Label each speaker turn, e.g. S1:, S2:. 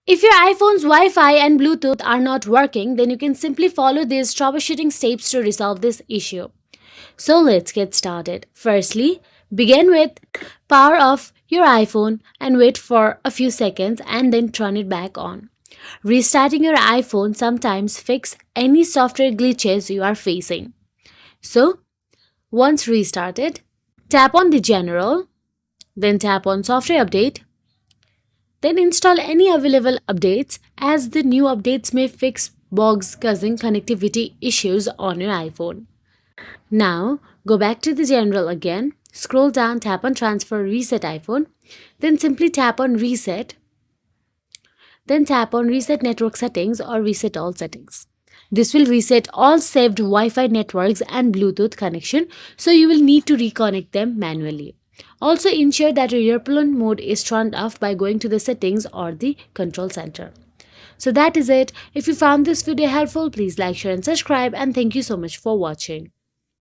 S1: If your iPhone's Wi-Fi and Bluetooth are not working, then you can simply follow these troubleshooting steps to resolve this issue. So let's get started. Firstly, begin with power off your iPhone and wait for a few seconds and then turn it back on. Restarting your iPhone sometimes fix any software glitches you are facing. So, once restarted, tap on the general, then tap on software update, then install any available updates as the new updates may fix bugs causing connectivity issues on your iPhone. Now, go back to the general again, scroll down, tap on transfer, reset iPhone, then simply tap on reset, then tap on reset network settings or reset all settings. This will reset all saved Wi-Fi networks and Bluetooth connection, so you will need to reconnect them manually. Also ensure that your airplane mode is turned off by going to the settings or the control center. So that is it. If you found this video helpful, please like, share and subscribe, and thank you so much for watching.